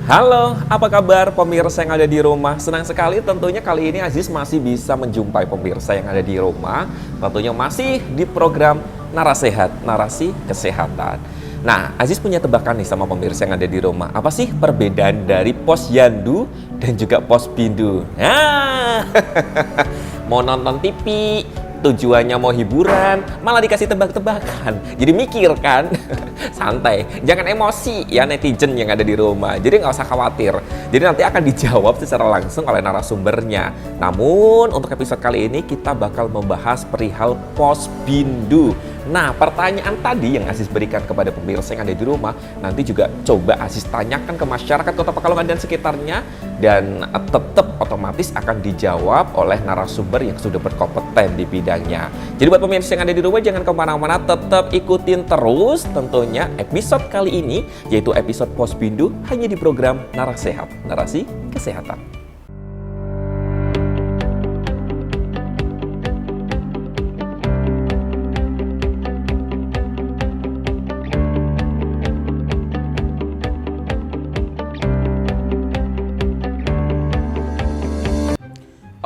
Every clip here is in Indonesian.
Halo, apa kabar pemirsa yang ada di rumah? Senang sekali tentunya kali ini Aziz masih bisa menjumpai pemirsa yang ada di rumah. Tentunya masih di program Narasehat, Narasi Kesehatan. Nah, Aziz punya tebakan nih sama pemirsa yang ada di rumah. Apa sih perbedaan dari posyandu dan juga posbindu? Nah, mau nonton TV, tujuannya mau hiburan, malah dikasih tebak-tebakan. Jadi mikir kan, santai, jangan emosi ya netizen yang ada di rumah. Jadi nggak usah khawatir. Jadi nanti akan dijawab secara langsung oleh narasumbernya. Namun untuk episode kali ini kita bakal membahas perihal posbindu. Nah, pertanyaan tadi yang Aziz berikan kepada pemirsa yang ada di rumah, nanti juga coba Aziz tanyakan ke masyarakat Kota Pekalongan dan sekitarnya, dan tetap otomatis akan dijawab oleh narasumber yang sudah berkompeten di bidangnya. Jadi buat pemirsa yang ada di rumah jangan kemana-mana, tetap ikutin terus tentunya episode kali ini, yaitu episode Posbindu hanya di program Narasehat, Narasi Kesehatan.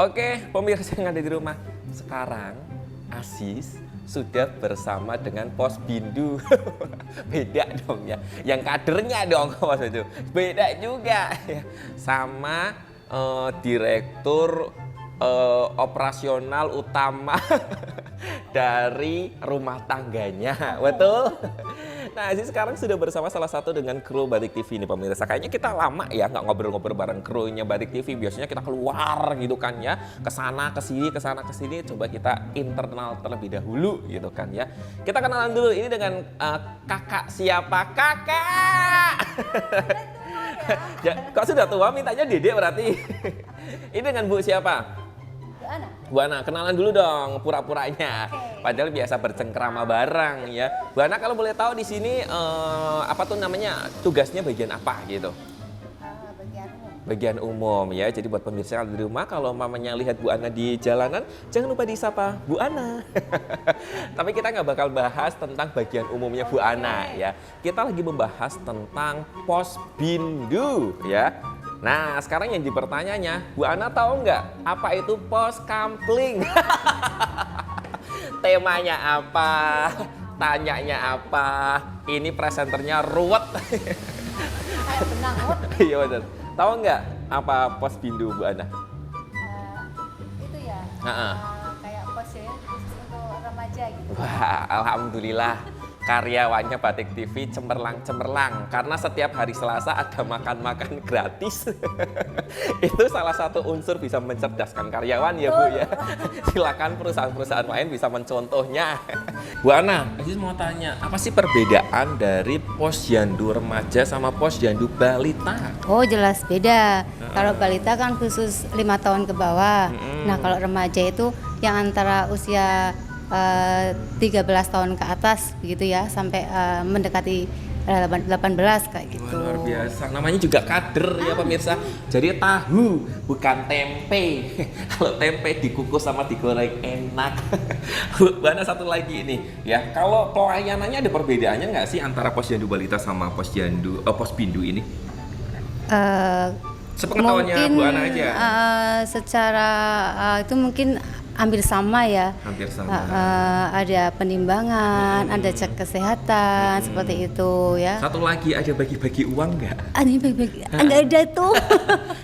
Oke, pemirsa yang ada di rumah, sekarang Aziz sudah bersama dengan Posbindu. Beda dong ya, yang kadernya dong Mas itu. Beda juga ya. Sama direktur operasional utama dari rumah tangganya, betul? Nah, Aziz sekarang sudah bersama salah satu dengan kru Batik TV ini pemirsa. Kayaknya kita lama ya nggak ngobrol-ngobrol bareng krunya Batik TV. Biasanya kita keluar gitu kan ya, kesana kesini, kesana kesini. Coba kita internal terlebih dahulu gitu kan ya. Kita kenalan dulu ini dengan kakak siapa? Kakak! Ya, kok sudah tua mintanya Dede berarti? Ini dengan Bu siapa? Bu Ana, kenalan dulu dong pura-puranya. Padahal biasa bercengkrama bareng ya. Bu Ana kalau boleh tahu di sini apa tuh namanya, tugasnya bagian apa gitu? Bagian umum ya. Jadi buat pemirsa yang ada di rumah, kalau mamanya lihat Bu Ana di jalanan, jangan lupa disapa Bu Ana. Tapi kita nggak bakal bahas tentang bagian umumnya Bu Ana ya. Kita lagi membahas tentang Posbindu ya. Nah, sekarang yang dipertanyanya, Bu Ana tahu nggak apa itu Poskampling? Temanya apa? Tanyanya apa? Ini presenternya ruwet. Kayak benang. Iya betul. Tahu nggak apa Posbindu, Bu Ana? Itu ya. Kayak pos ya, khusus untuk remaja gitu. Wah, alhamdulillah. Karyawannya Batik TV cemerlang-cemerlang karena setiap hari Selasa ada makan-makan gratis. Itu salah satu unsur bisa mencerdaskan karyawan ya Bu ya. Silakan perusahaan-perusahaan lain bisa mencontohnya. Bu Ana, Aziz mau tanya, apa sih perbedaan dari posyandu remaja sama posyandu balita? Oh, jelas beda. Kalau balita kan khusus 5 tahun ke bawah. Nah, kalau remaja itu yang antara usia 13 tahun ke atas begitu ya, sampai mendekati 18 kayak gitu. Wah, luar biasa. Namanya juga kader ya pemirsa. Jadi tahu bukan tempe. Kalau tempe dikukus sama digoreng enak. Bu Ana, satu lagi ini ya. Kalau pelayanannya ada perbedaannya nggak sih antara posyandu balita sama posbindu ini? Sepengetahuannya Bu Ana aja. Secara itu mungkin hampir sama ya. Hampir sama. Ada penimbangan, ada cek kesehatan seperti itu ya. Satu lagi, ada bagi-bagi uang nggak? Ini bagi-bagi, nggak ada tuh.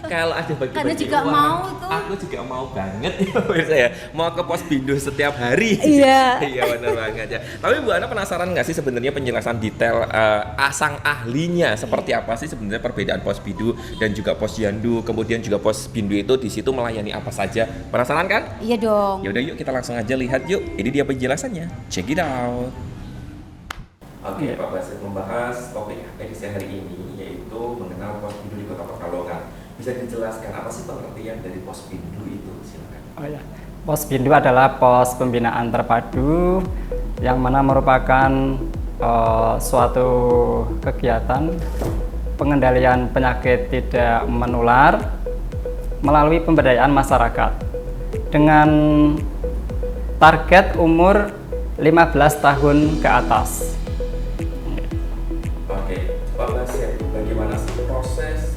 Kalau ada bagi-bagi Karena juga uang, mau tuh. aku juga mau banget ya pemirsa ya. Mau ke Posbindu setiap hari. Iya. Iya benar banget ya. Tapi Bu Ana penasaran nggak sih sebenarnya penjelasan detail sang ahlinya seperti apa sih sebenarnya perbedaan Posbindu dan juga posyandu, kemudian juga Posbindu itu di situ melayani apa saja? Penasaran kan? Iya dong. Ya udah yuk kita langsung aja lihat yuk. Ini dia penjelasannya. Check it out. Oke, Pak Basir membahas topik edisi hari ini yaitu mengenal Posbindu di Kota Pekalongan. Bisa dijelaskan apa sih pengertian dari Posbindu itu? Silakan. Oh ya. Posbindu adalah pos pembinaan terpadu yang mana merupakan suatu kegiatan pengendalian penyakit tidak menular melalui pemberdayaan masyarakat dengan target umur 15 tahun ke atas. Oke, Pak Basir, bagaimana sih proses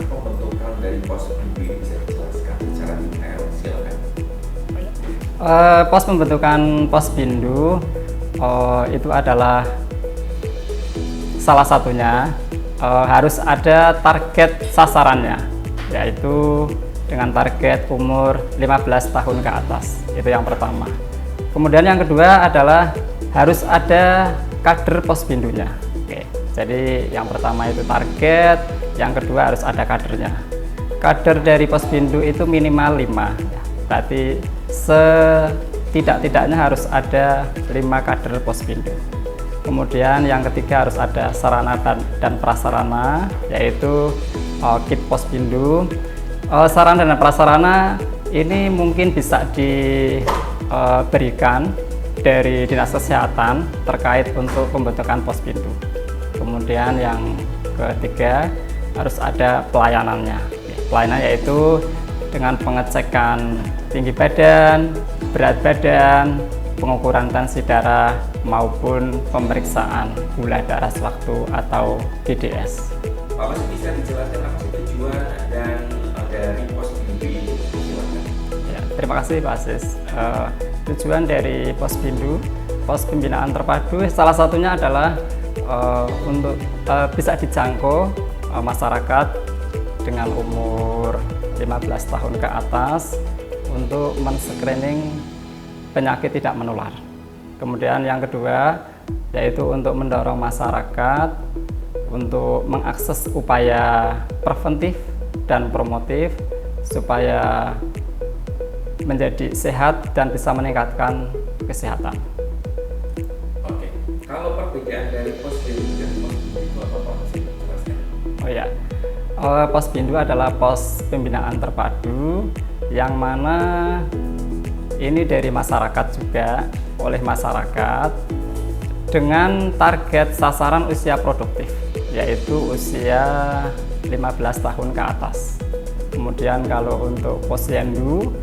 dari pos Bindu ini bisa dijelaskan secara detail? Silakan. Pos pembentukan pos Bindu itu adalah salah satunya harus ada target sasarannya, yaitu dengan target umur 15 tahun ke atas. Itu yang pertama. Kemudian yang kedua adalah harus ada kader pos Bindunya. Oke. Jadi yang pertama itu target, yang kedua harus ada kadernya. Kader dari pos Bindu itu minimal 5. Berarti setidak-tidaknya harus ada 5 kader pos Bindu. Kemudian yang ketiga harus ada sarana dan prasarana, yaitu kit pos Bindu. Sarana dan prasarana ini mungkin bisa diberikan dari Dinas Kesehatan terkait untuk pembentukan pos Bindu. Kemudian yang ketiga harus ada pelayanannya. Pelayanan yaitu dengan pengecekan tinggi badan, berat badan, pengukuran tensi darah maupun pemeriksaan gula darah sewaktu atau DDS. Pak Mas bisa dijelaskan apa sih tujuan dan dari pos Bindu ini? Silakan. Ya, terima kasih Pak Asis. Tujuan dari pos Bindu, pos pembinaan terpadu, salah satunya adalah untuk bisa dijangkau masyarakat dengan umur 15 tahun ke atas untuk men-screening penyakit tidak menular. Kemudian yang kedua yaitu untuk mendorong masyarakat untuk mengakses upaya preventif dan promotif supaya menjadi sehat dan bisa meningkatkan kesehatan. Oke, kalau perbedaan dari pos Bindu dan pos Bindu itu apa Pak? Masih jelaskan. Oh ya, pos Bindu adalah pos pembinaan terpadu yang mana ini dari masyarakat juga, oleh masyarakat dengan target sasaran usia produktif, yaitu usia 15 tahun ke atas. Kemudian kalau untuk posyandu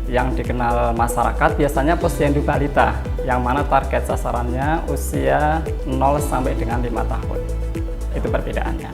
yang dikenal masyarakat biasanya posyandu balita, yang mana target sasarannya usia 0 sampai dengan 5 tahun. Itu perbedaannya.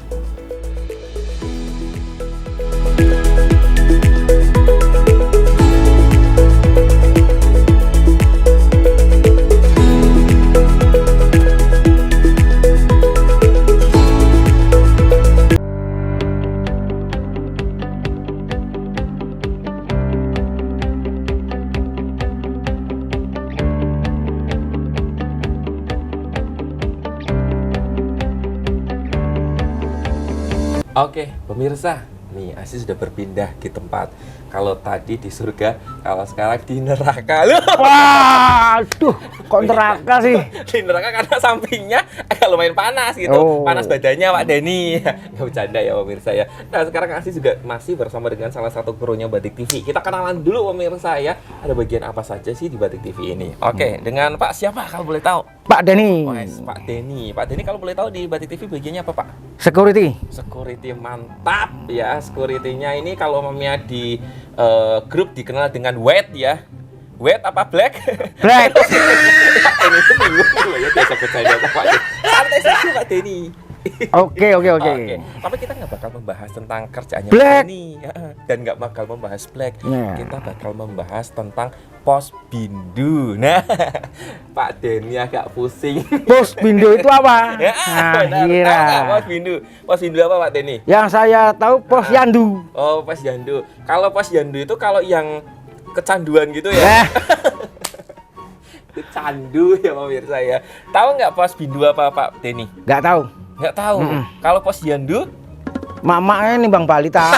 Oke, pemirsa, nih Asis sudah berpindah di tempat. Kalau tadi di surga, kalau sekarang di neraka. Waduh, kok neraka sih? Di neraka karena sampingnya agak lumayan panas gitu. Oh. Panas badannya Pak Denny. Nggak bercanda ya pemirsa ya. Nah sekarang Asis juga masih bersama dengan salah satu krunya Batik TV. Kita kenalan dulu pemirsa ya. Ada bagian apa saja sih di Batik TV ini? Oke, dengan Pak siapa kalau boleh tahu? Pak Denny, Pak Denny. Pak Denny kalau boleh tahu di Batik TV bagiannya apa Pak? security. Security mantap ya. Security-nya ini kalau mamanya di grup dikenal dengan white ya. White apa black? Black. Pak Denny itu bingung loh ya biasa bercanda Pak Denny. Santai saja Pak Denny. Oke. Tapi kita nggak bakal membahas tentang kerjaannya Black. Pak Denny dan nggak bakal membahas black. Nah. Kita bakal membahas tentang pos Bindu. Nah, Pak Denny agak pusing. Pos Bindu itu apa? Ya, benar. Kira. Tahu nggak pos Bindu? Pos Bindu apa Pak Denny? Yang saya tahu pos Yandu. Oh, pos Yandu. Kalau pos Yandu itu kalau yang kecanduan gitu ya. Eh, Kecandu ya pemirsa ya. Tahu nggak pos Bindu apa Pak Denny? nggak tahu. Nggak tahu. Kalau pos Yandu, Mama ini Bang Balita.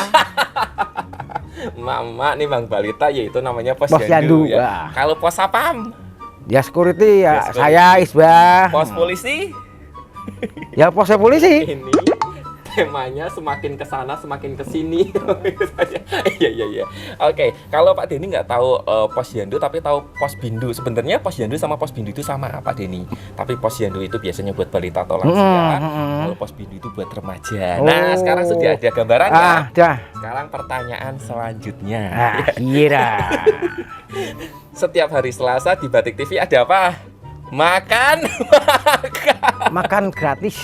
Mama nih Bang Balita yaitu namanya pos Pos Yandu Yandu, ya. ya. Kalau pos Sapam, Ya security ya, Ya, security. saya Isbah. pos polisi Ya pos polisi. ini temanya semakin ke sana semakin ke sini. Iya. Oke, kalau Pak Denny nggak tahu pos Yandu tapi tahu pos Bindu. Sebenarnya pos Yandu sama pos Bindu itu sama Pak Denny. Tapi pos Yandu itu biasanya buat balita atau lansia. Kalau pos Bindu itu buat remaja. Nah, Oh. sekarang sudah ada gambarannya. Dah. Sekarang pertanyaan selanjutnya. Kira. Setiap hari Selasa di Batik TV ada apa? Makan. Makan gratis.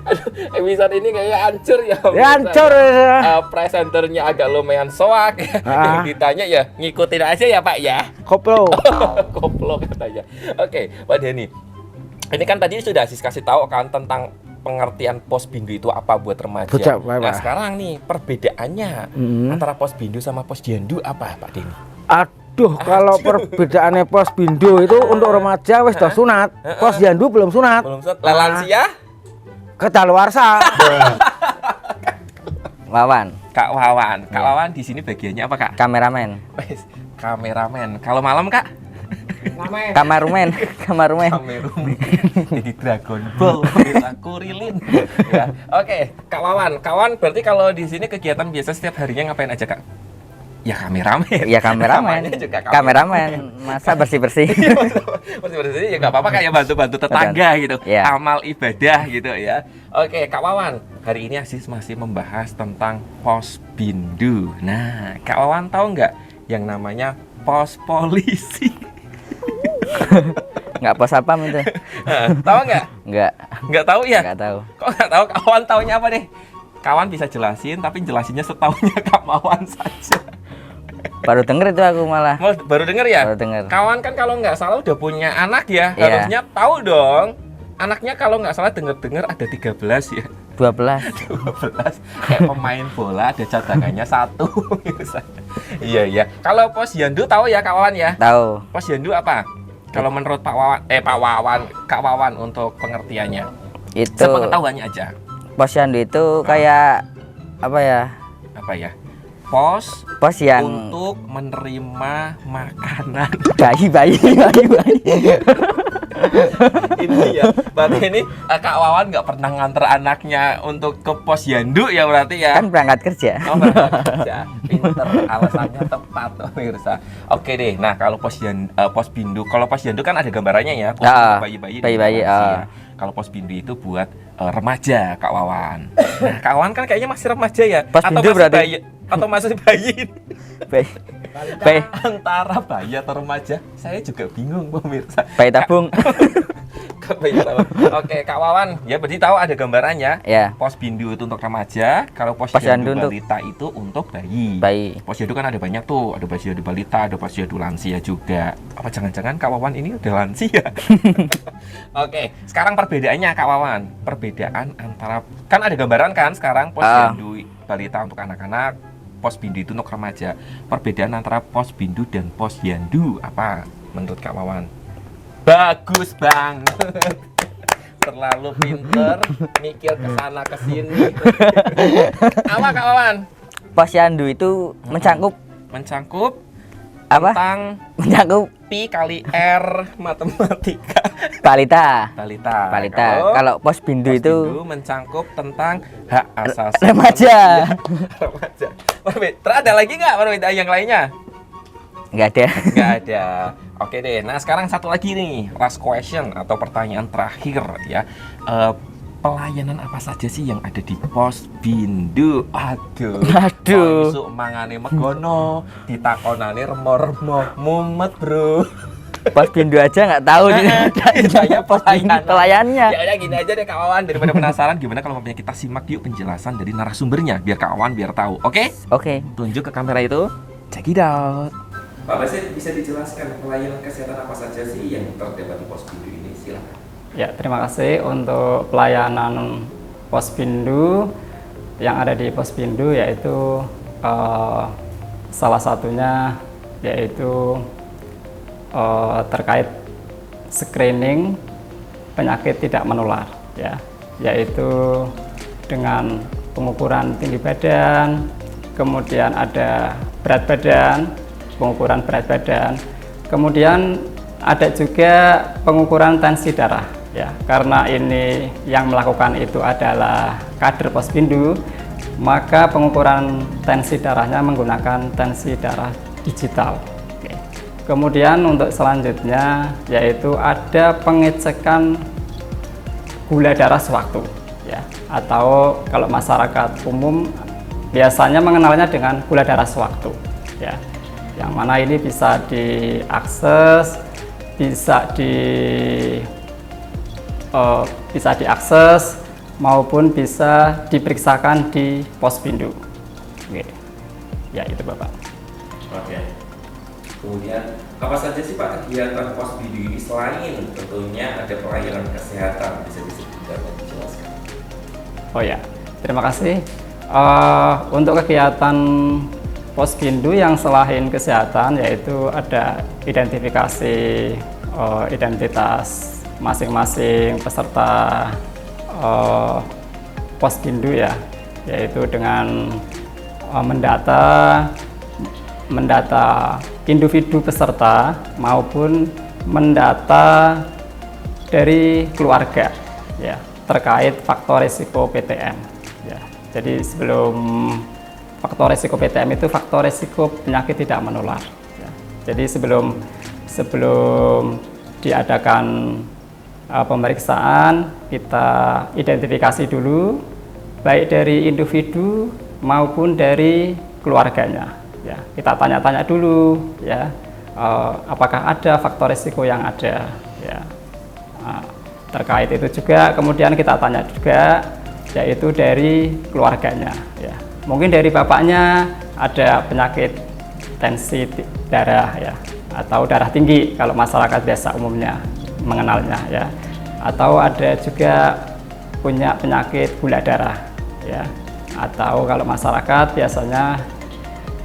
Aduh, episode ini kayaknya hancur ya. Ya hancur. Presenternya agak lumayan soak. Ah. Ditanya ya ngikutin aja ya Pak ya. Koplo. Koplo katanya. Oke, Pak Denny. Ini kan tadi sudah Aziz kasih tahu kan tentang pengertian Posbindu itu apa buat remaja. Bocah, Pak. Nah sekarang nih perbedaannya antara Posbindu sama Posyandu apa Pak Denny? Aduh, kalau perbedaannya Posbindu itu untuk remaja wis dah sunat. Posyandu belum sunat. Belum set. Lansia? Kedaluarsa. Wawan, Kak Wawan. Kak Wawan di sini bagiannya apa Kak? kameramen, Wes, kameramen. Kalau malam Kak? kamarumen, kamarumen. Kamerumen. Jadi Dragon Ball, bisa kurilin. Ya. Oke, Kak Wawan. Kawan berarti kalau di sini kegiatan biasa setiap harinya ngapain aja Kak? Ya kameramen. Ya kameramen, Namanya juga kameramen. Masa bersih-bersih? Bersih-bersih ya nggak apa-apa kayak bantu-bantu tetangga gitu. Iya. Amal ibadah gitu ya. Oke, Kak Wawan. Hari ini Aziz masih membahas tentang Posbindu. Nah, Kak Wawan tahu nggak yang namanya pos polisi? Nggak pos apa itu? Tahu nggak? Nggak, Nggak tahu ya? nggak tahu. Kok nggak tahu? Kawan taunya apa deh? Kawan bisa jelasin, tapi jelasinnya setaunya Kak Wawan saja. Baru denger itu aku malah. Baru denger ya? Baru denger. Kawan kan kalau nggak salah udah punya anak ya, Iya. harusnya tahu dong. Anaknya kalau nggak salah denger-denger ada 13 ya. 12. 12 kayak pemain bola ada cadangannya 1 misalnya. Iya. Kalau Posyandu tahu ya Kak Wawan ya? Tahu. Posyandu apa? Kalau menurut Pak Wawan, Kak Wawan untuk pengertiannya. Itu Sepengetahuannya aja. posyandu itu kayak apa ya? Apa ya? Pos Pos yang untuk menerima makanan. bayi. Ini ya, berarti ini Kak Wawan nggak pernah nganter anaknya untuk ke Posyandu ya berarti ya? Kan berangkat kerja. Oh, berangkat kerja. Pinter, alasannya tepat pemirsa. Oke deh, nah kalau Posbindu, kalau Posyandu kan ada gambarannya ya, pos Ah, bayi-bayi. bayi-bayi, dan lansia. ah. Kalau Posbindu itu buat remaja, Kak Wawan. Nah, Kak Wawan kan kayaknya masih remaja ya? Posbindu masih berarti? bayi, atau masih bayi? Bayi Antara bayi atau remaja, saya juga bingung pemirsa. bayi tabung. Bayi tabung. Oke, Kak Wawan, ya berarti tahu ada gambarannya. Ya, Posbindu itu untuk remaja, kalau Posyandu Posyandu untuk balita itu untuk bayi. bayi. Posyandu kan ada banyak tuh, ada Posyandu balita, ada Posyandu lansia juga. Apa jangan-jangan Kak Wawan ini udah lansia? Oke, sekarang perbedaannya Kak Wawan. Perbedaan antara, kan ada gambaran kan sekarang Posyandu balita untuk anak-anak, Posbindu itu untuk remaja. Perbedaan antara Posbindu dan Posyandu apa menurut Kak Wawan? Bagus banget. Terlalu pinter, mikir kesana kesini. Apa Kak Wawan? Posyandu itu mencangkup Mencangkup apa? tentang Mencangkup pi kali r matematika balita. balita. Kalau posbindu itu Posbindu mencangkup tentang hak asasi remaja. remaja. Terus ada lagi nggak perbedaan yang lainnya? Nggak ada. Nggak ada. Oke deh. Nah sekarang satu lagi nih, last question atau pertanyaan terakhir ya. Pelayanan apa saja sih yang ada di Posbindu? Aduh. Isuk mangane megono, ditakonane remo-remo, mumet bro. Posbindu aja nggak tahu Saya pelayannya. Ya udah gini aja deh Kak Wawan, daripada penasaran gimana kalau mamanya kita simak yuk penjelasan dari narasumbernya biar Kak Wawan biar tahu. Oke? Oke. Tunjuk ke kamera itu. Check it out. Pak Basit bisa dijelaskan pelayanan kesehatan apa saja sih yang terdapat di Posbindu ini? Silakan. Ya, terima kasih untuk pelayanan Posbindu yang ada di Posbindu, yaitu salah satunya yaitu terkait screening penyakit tidak menular, ya, yaitu dengan pengukuran tinggi badan, kemudian ada berat badan, pengukuran berat badan, kemudian ada juga pengukuran tensi darah, ya, karena ini yang melakukan itu adalah kader Posbindu, maka pengukuran tensi darahnya menggunakan tensi darah digital. Oke. Kemudian untuk selanjutnya yaitu ada pengecekan gula darah sewaktu, ya, atau kalau masyarakat umum biasanya mengenalnya dengan gula darah sewaktu, ya, yang mana ini bisa diakses, bisa diakses maupun bisa diperiksakan di Posbindu. Oke. Ya itu Bapak. Oke. Kemudian apa saja sih Pak kegiatan Posbindu ini selain tentunya ada pelayanan kesehatan, bisa disebutkan dan dijelaskan? Oh ya, terima kasih. Untuk kegiatan Posbindu yang selain kesehatan yaitu ada identifikasi identitas masing-masing peserta Posbindu ya, yaitu dengan mendata individu peserta maupun mendata dari keluarga ya terkait faktor risiko PTM ya. Jadi sebelum faktor risiko PTM itu faktor risiko penyakit tidak menular ya. Jadi sebelum diadakan pemeriksaan kita identifikasi dulu baik dari individu maupun dari keluarganya ya, kita tanya-tanya dulu ya, apakah ada faktor risiko yang ada ya. Terkait itu juga kemudian kita tanya juga yaitu dari keluarganya ya, mungkin dari bapaknya ada penyakit tensi darah ya, atau darah tinggi kalau masyarakat biasa umumnya mengenalnya ya, atau ada juga punya penyakit gula darah ya, atau kalau masyarakat biasanya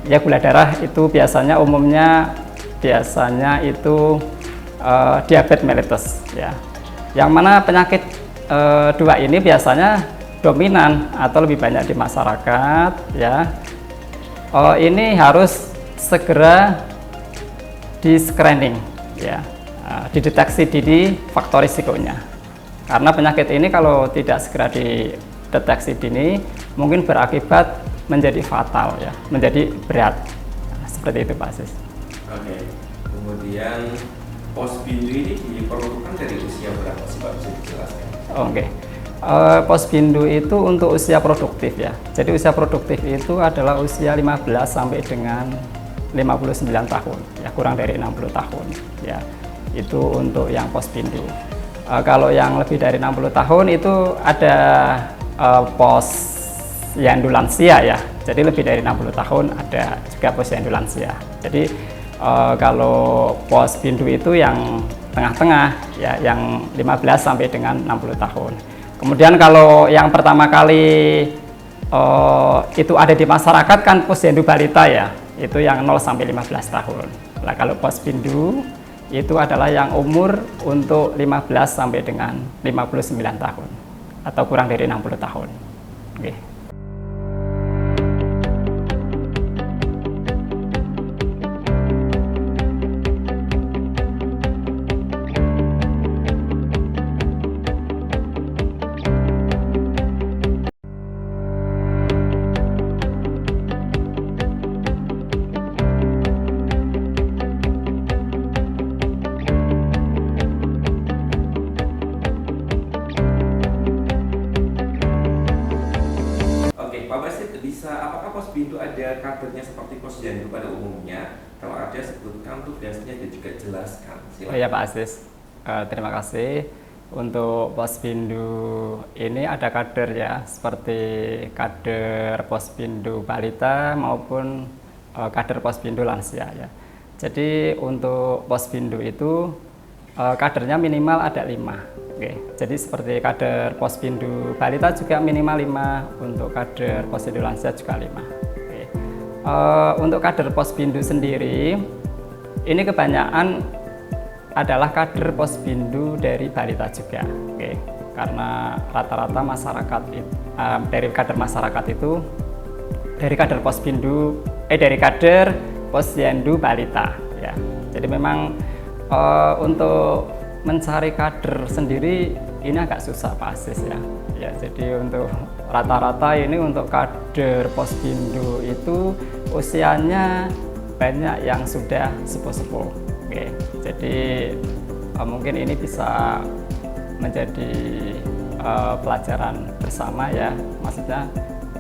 ya gula darah itu biasanya umumnya itu diabetes mellitus ya, yang mana penyakit dua ini biasanya dominan atau lebih banyak di masyarakat ya. Ini harus segera di screening ya, dideteksi dini faktor risikonya, karena penyakit ini kalau tidak segera dideteksi dini mungkin berakibat menjadi fatal ya, menjadi berat. Nah, seperti itu Pak Sis. Oke. Kemudian Posbindu ini diperlukan dari usia berapa sih Pak, bisa dijelaskan? Oke. Posbindu itu untuk usia produktif ya. Jadi usia produktif itu adalah usia 15 sampai dengan 59 tahun ya, kurang dari 60 tahun ya. Itu untuk yang Posbindu. Kalau yang lebih dari 60 tahun itu ada Posyandu lansia ya. Jadi lebih dari 60 tahun ada juga Posyandu lansia. Jadi kalau Posbindu itu yang tengah-tengah ya, yang 15 sampai dengan 60 tahun. Kemudian kalau yang pertama kali itu ada di masyarakat kan Posyandu balita ya, itu yang 0 sampai 15 tahun. Nah, kalau Posbindu itu adalah yang umur untuk 15 sampai dengan 59 tahun atau kurang dari 60 tahun. Oke. Apakah Posbindu ada kadernya seperti Posyandu pada umumnya? Kalau ada, sebutkan tugasnya dan juga jelaskan. Silakan. Iya Pak Aziz, terima kasih. Untuk Posbindu ini ada kader ya, seperti kader Posbindu balita maupun kader Posbindu lansia ya. Jadi untuk Posbindu itu kadernya minimal ada 5. Oke, jadi seperti kader Posbindu balita juga minimal 5, untuk kader Posbindu lansia juga 5. Oke. Untuk kader Posbindu sendiri, ini kebanyakan adalah kader Posbindu dari balita juga. Oke. Karena rata-rata masyarakat dari kader masyarakat itu dari kader Posbindu dari kader Posyandu balita ya. Jadi memang untuk mencari kader sendiri ini agak susah Pak Aziz ya. Ya, jadi untuk rata-rata ini untuk kader Posbindu itu usianya banyak yang sudah sepuh-sepuh. Oke, jadi mungkin ini bisa menjadi pelajaran bersama ya. Maksudnya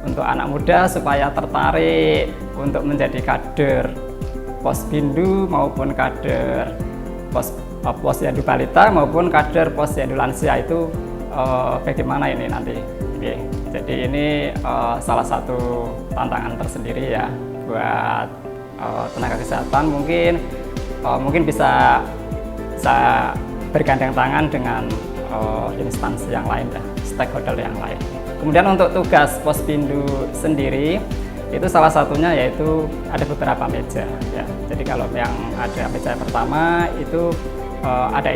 untuk anak muda supaya tertarik untuk menjadi kader Posbindu maupun kader Posyandu balita maupun kader Posyandu lansia itu bagaimana ini nanti Oke, jadi ini salah satu tantangan tersendiri ya buat tenaga kesehatan. Mungkin bisa bergandeng tangan dengan instansi yang lain ya, stakeholder yang lain. Kemudian untuk tugas Pospindu sendiri itu salah satunya yaitu ada beberapa meja ya. Jadi kalau yang ada meja pertama itu ada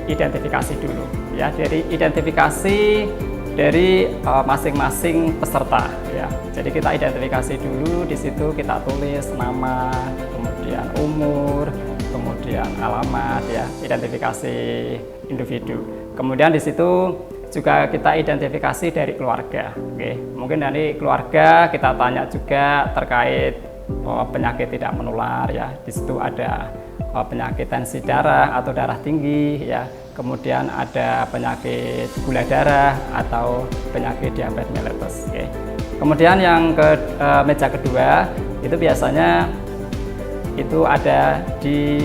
identifikasi dulu ya, dari identifikasi dari masing-masing peserta ya. Jadi kita identifikasi dulu, di situ kita tulis nama, kemudian umur, kemudian alamat ya, identifikasi individu. Kemudian di situ juga kita identifikasi dari keluarga. Oke, mungkin dari keluarga kita tanya juga terkait penyakit tidak menular ya. Di situ ada penyakit tensi darah atau darah tinggi ya. Kemudian ada penyakit gula darah atau penyakit diabetes mellitus. Oke. Kemudian yang meja kedua itu biasanya itu ada di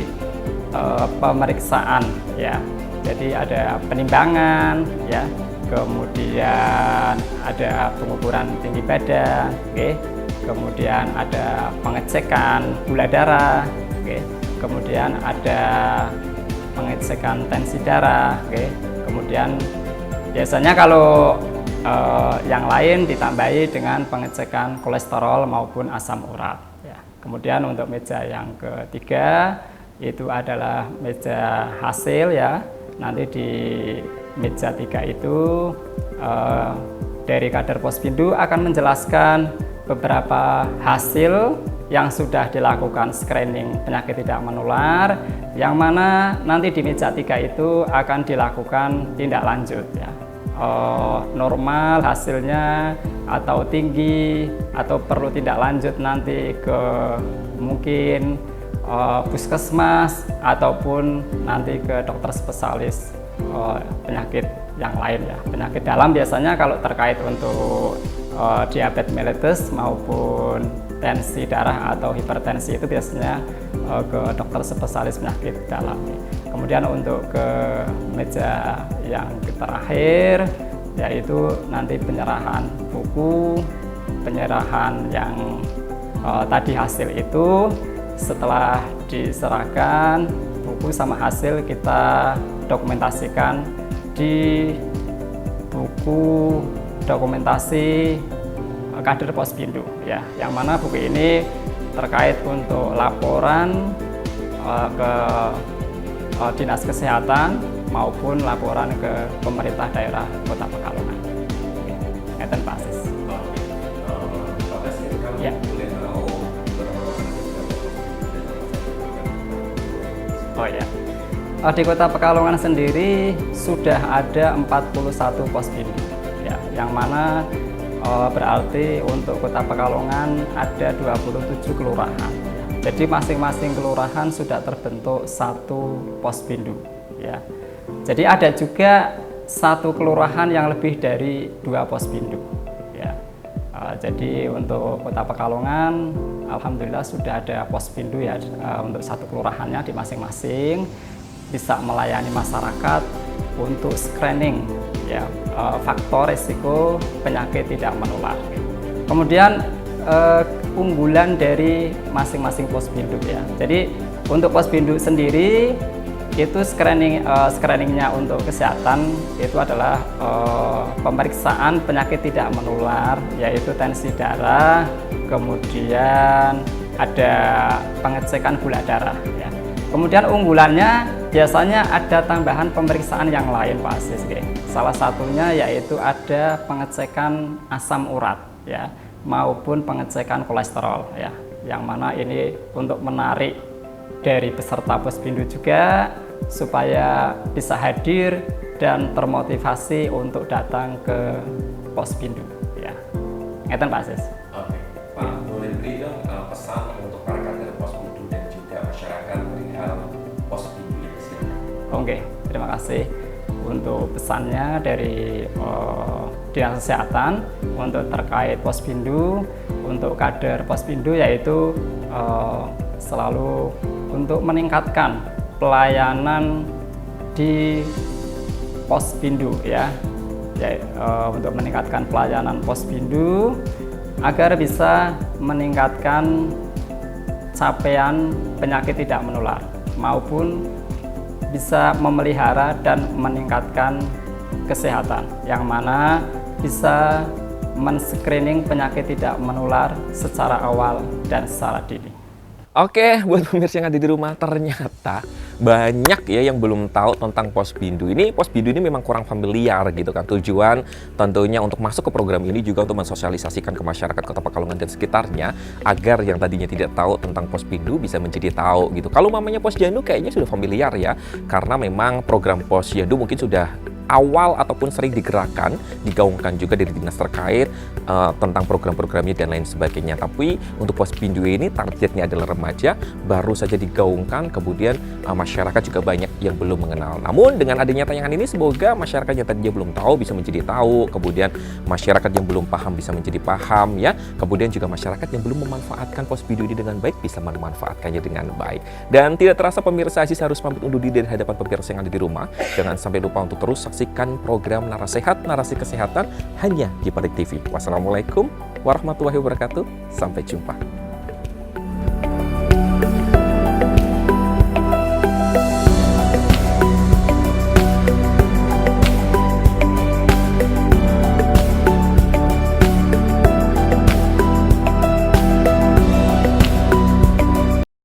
pemeriksaan ya. Jadi ada penimbangan ya, kemudian ada pengukuran tinggi badan, kemudian ada pengecekan gula darah, kemudian ada pengecekan tensi darah, kemudian biasanya kalau yang lain ditambahi dengan pengecekan kolesterol maupun asam urat. Ya. Kemudian untuk meja yang ketiga itu adalah meja hasil ya. Nanti di meja 3 itu dari kader Pospindu akan menjelaskan beberapa hasil yang sudah dilakukan screening penyakit tidak menular, yang mana nanti di meja 3 itu akan dilakukan tindak lanjut ya. Normal hasilnya atau tinggi atau perlu tindak lanjut nanti ke mungkin puskesmas ataupun nanti ke dokter spesialis penyakit yang lain ya. Penyakit dalam biasanya kalau terkait untuk diabetes mellitus maupun tensi darah atau hipertensi itu biasanya ke dokter spesialis penyakit dalam. Kemudian untuk ke meja yang terakhir yaitu nanti penyerahan buku, penyerahan yang tadi hasil itu. Setelah diserahkan buku sama hasil, kita dokumentasikan di buku dokumentasi kader Pospindu ya, yang mana buku ini terkait untuk laporan ke Dinas Kesehatan maupun laporan ke pemerintah daerah Kota Pekalongan. Ngeten Pak Asis. Ya. Oh ya, di Kota Pekalongan sendiri sudah ada 41 Pospindu ya, yang mana berarti untuk Kota Pekalongan ada 27 kelurahan. Jadi masing-masing kelurahan sudah terbentuk satu Pospindu ya. Jadi ada juga satu kelurahan yang lebih dari 2 Pospindu ya. Jadi untuk Kota Pekalongan alhamdulillah sudah ada Pospindu ya, untuk satu kelurahannya di masing-masing bisa melayani masyarakat untuk screening ya, faktor risiko penyakit tidak menular. Kemudian unggulan dari masing-masing Pospindu ya. Jadi untuk Pospindu sendiri itu screeningnya untuk kesehatan itu adalah pemeriksaan penyakit tidak menular, yaitu tensi darah, kemudian ada pengecekan gula darah ya. Kemudian unggulannya biasanya ada tambahan pemeriksaan yang lain Pak Asis. Salah satunya yaitu ada pengecekan asam urat ya, maupun pengecekan kolesterol ya, yang mana ini untuk menarik dari peserta Pospindu juga supaya bisa hadir dan termotivasi untuk datang ke Pospindu ya. Ngeten Pak Asis. Oke, Pak, boleh beri dong pesan untuk para kader Pospindu dan juga masyarakat perihal Pospindu ini, silakan. Oke, terima kasih untuk pesannya dari Dinas Kesehatan untuk terkait Pospindu, untuk kader Pospindu yaitu selalu untuk meningkatkan pelayanan di Pospindu ya, untuk meningkatkan pelayanan Posbindu agar bisa meningkatkan capaian penyakit tidak menular maupun bisa memelihara dan meningkatkan kesehatan yang mana bisa men-screening penyakit tidak menular secara awal dan secara dini. Oke, buat pemirsa yang ada di rumah, ternyata banyak ya yang belum tahu tentang Posbindu. Posbindu ini memang kurang familiar gitu kan. Tujuan tentunya untuk masuk ke program ini juga untuk mensosialisasikan ke masyarakat Kota Pekalongan dan sekitarnya agar yang tadinya tidak tahu tentang Posbindu bisa menjadi tahu gitu. Kalau mamanya Posyandu kayaknya sudah familiar ya, karena memang program Posyandu mungkin sudah awal ataupun sering digerakkan, digaungkan juga dari dinas terkait tentang program-programnya dan lain sebagainya. Tapi untuk Posbindu ini targetnya adalah remaja, baru saja digaungkan, kemudian masyarakat juga banyak yang belum mengenal. Namun dengan adanya tayangan ini semoga masyarakat yang tadinya belum tahu bisa menjadi tahu, kemudian masyarakat yang belum paham bisa menjadi paham ya, kemudian juga masyarakat yang belum memanfaatkan Posbindu ini dengan baik bisa memanfaatkannya dengan baik. Dan tidak terasa pemirsa, Aziz harus pamit undur diri dari hadapan pemirsa yang ada di rumah. Jangan sampai lupa untuk terus saksikan program Narasehat, Narasi Kesehatan hanya di Parik TV. Wassalamualaikum warahmatullahi wabarakatuh. Sampai jumpa.